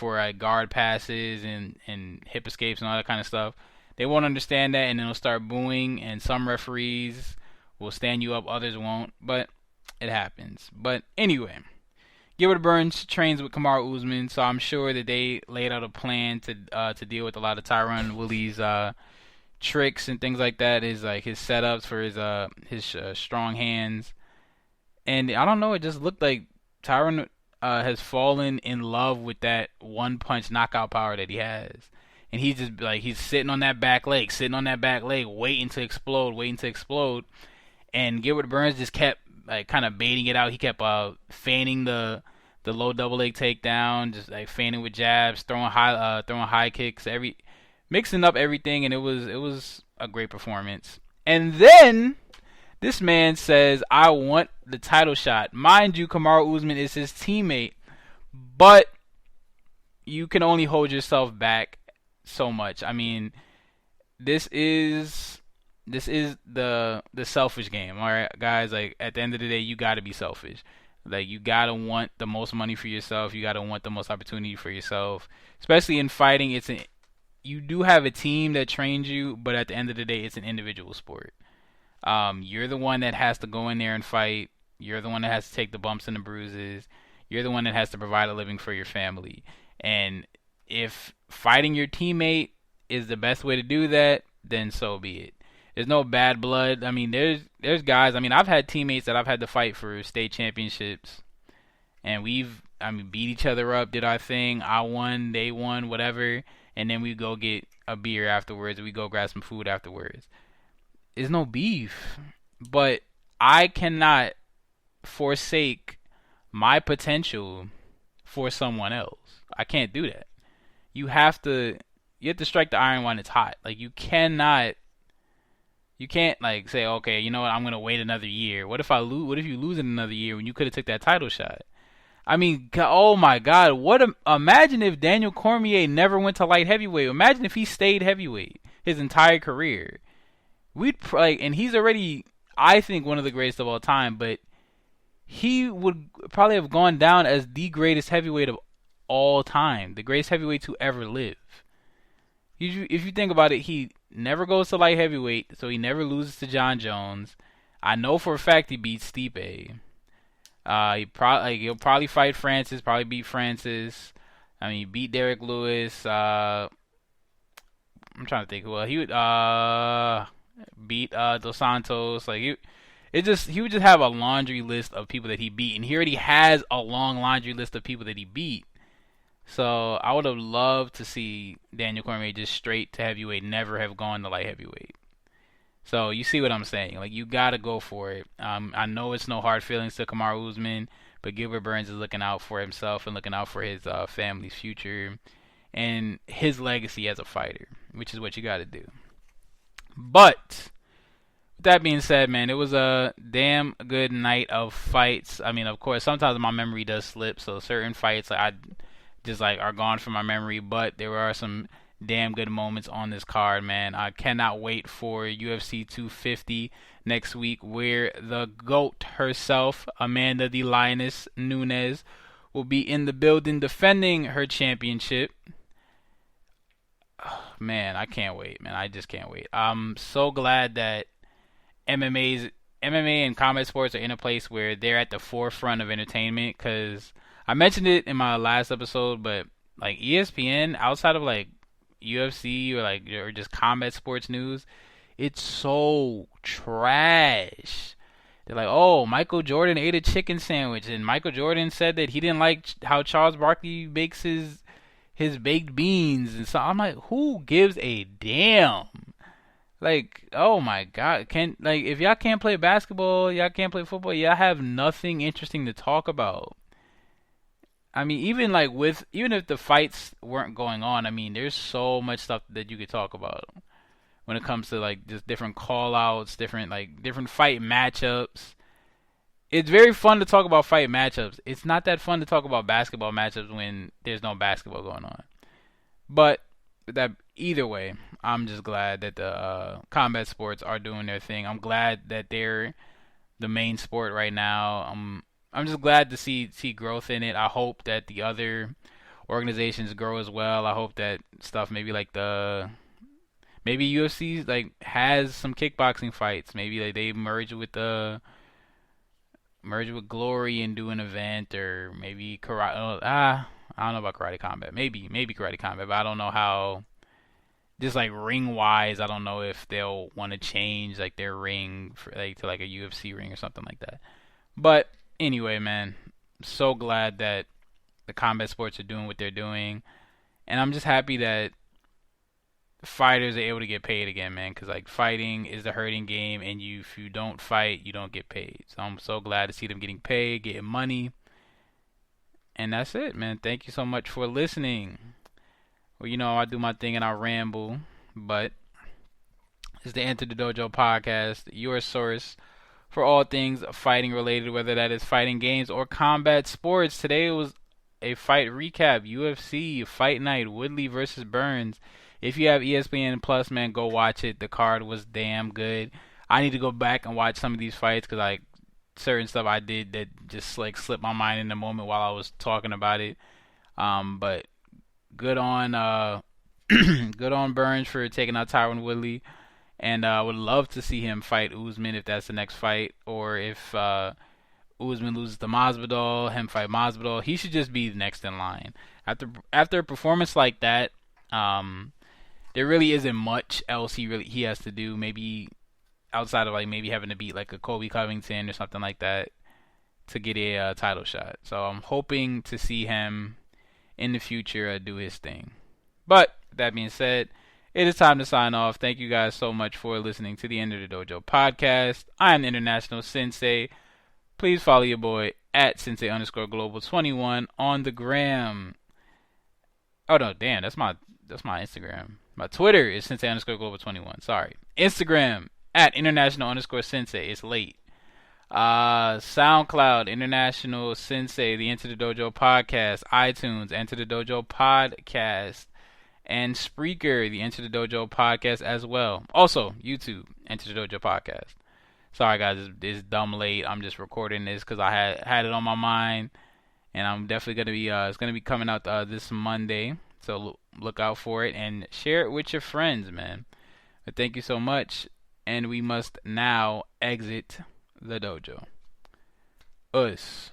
for guard passes and hip escapes and all that kind of stuff. They won't understand that, and then they'll start booing. And some referees will stand you up, others won't. But it happens. But anyway, Gilbert Burns trains with Kamaru Usman, so I'm sure that they laid out a plan to deal with a lot of Tyron Woodley's tricks and things like that. His setups for his strong hands. And I don't know, it just looked like Tyron has fallen in love with that one punch knockout power that he has. And he's just like, he's sitting on that back leg, waiting to explode. And Gilbert Burns just kept like kind of baiting it out. He kept fanning the low double leg takedown, just like fanning with jabs, throwing high kicks, mixing up everything, and it was a great performance. And then this man says, "I want the title shot." Mind you, Kamaru Usman is his teammate, but you can only hold yourself back so much. I mean, this is the selfish game. All right, guys. Like, at the end of the day, you got to be selfish. Like, you got to want the most money for yourself. You got to want the most opportunity for yourself. Especially in fighting, you do have a team that trains you, but at the end of the day, it's an individual sport. You're the one that has to go in there and fight. You're the one that has to take the bumps and the bruises. You're the one that has to provide a living for your family. And if fighting your teammate is the best way to do that, then so be it. There's no bad blood. I mean, there's guys. I mean, I've had teammates that I've had to fight for state championships, and beat each other up, did our thing. I won, they won, whatever, and then we go get a beer afterwards. We go grab some food afterwards. There's no beef, but I cannot forsake my potential for someone else. I can't do that. You have to strike the iron when it's hot. Like, you can't like say, okay, you know what, I'm gonna wait another year. What if you lose in another year when you could have took that title shot? I mean, oh my God, imagine if Daniel Cormier never went to light heavyweight. Imagine if he stayed heavyweight his entire career. And he's already, I think, one of the greatest of all time, but he would probably have gone down as the greatest heavyweight of all time, the greatest heavyweight to ever live. If you think about it, he never goes to light heavyweight, so he never loses to John Jones. I know for a fact he beats Stipe. He'll probably fight Francis, probably beat Francis. I mean, he beat Derek Lewis. I'm trying to think who he would beat Dos Santos. Like, he would just have a laundry list of people that he beat, and he already has a long laundry list of people that he beat. So I would have loved to see Daniel Cormier just straight to heavyweight, never have gone to light heavyweight. So you see what I'm saying? Like, you gotta go for it. I know it's no hard feelings to Kamaru Usman, but Gilbert Burns is looking out for himself and looking out for his family's future and his legacy as a fighter, which is what you gotta do. But with that being said, man, it was a damn good night of fights. I mean, of course, sometimes my memory does slip, so certain fights I just are gone from my memory, but there are some damn good moments on this card, man. I cannot wait for UFC 250 next week, where the GOAT herself, Amanda the Lioness Nunes, will be in the building defending her championship. Oh, man, I can't wait, man. I just can't wait. I'm so glad that MMA and combat sports are in a place where they're at the forefront of entertainment, because I mentioned it in my last episode, but like ESPN, outside of like UFC or just combat sports news, it's so trash. They're like, oh, Michael Jordan ate a chicken sandwich, and Michael Jordan said that he didn't like how Charles Barkley makes his baked beans, and so I'm like, who gives a damn? Like, oh my God, if y'all can't play basketball, y'all can't play football, y'all have nothing interesting to talk about. I mean, even if the fights weren't going on, I mean, there's so much stuff that you could talk about when it comes to like just different call outs, different fight matchups. It's very fun to talk about fight matchups. It's not that fun to talk about basketball matchups when there's no basketball going on. But that either way, I'm just glad that the combat sports are doing their thing. I'm glad that they're the main sport right now. I'm just glad to see growth in it. I hope that the other organizations grow as well. I hope that stuff maybe like maybe UFC like has some kickboxing fights. Maybe like they merge with Glory and do an event, or maybe karate. I don't know about Karate Combat. Maybe Karate Combat, but I don't know how. Just like ring wise, I don't know if they'll want to change like their ring for, like to like a UFC ring or something like that. But anyway, man, so glad that the combat sports are doing what they're doing, and I'm just happy that fighters are able to get paid again, man. Because like fighting is the hurting game, and if you don't fight, you don't get paid. So I'm so glad to see them getting paid, getting money, and that's it, man. Thank you so much for listening. Well, I do my thing and I ramble, but it's the Enter the Dojo podcast, your source for all things fighting related, whether that is fighting games or combat sports. Today was a fight recap, UFC Fight Night, Woodley versus Burns. If you have ESPN Plus, man, go watch it. The card was damn good. I need to go back and watch some of these fights because like certain stuff I did that just like slipped my mind in the moment while I was talking about it. But good on good on Burns for taking out Tyron Woodley, and I would love to see him fight Usman if that's the next fight, or if Usman loses to Masvidal, him fight Masvidal. He should just be next in line. After a performance like that, there really isn't much else he has to do. Maybe outside of like maybe having to beat like a Kobe Covington or something like that to get a title shot. So I'm hoping to see him in the future do his thing. But that being said, it is time to sign off. Thank you guys so much for listening to the End of the Dojo podcast. I am the International Sensei. Please follow your boy at Sensei_Global21 on the gram. Oh no, damn, that's my Instagram. My Twitter is Sensei_Global21. Sorry. Instagram at International_Sensei. It's late. SoundCloud, International Sensei, the Enter the Dojo podcast, iTunes, Enter the Dojo podcast, and Spreaker, the Enter the Dojo podcast as well. Also, YouTube, Enter the Dojo podcast. Sorry guys, it's dumb late. I'm just recording this because I had it on my mind, and I'm definitely gonna be it's gonna be coming out this Monday. So look out for it and share it with your friends, man. But thank you so much, and we must now exit the dojo. Us.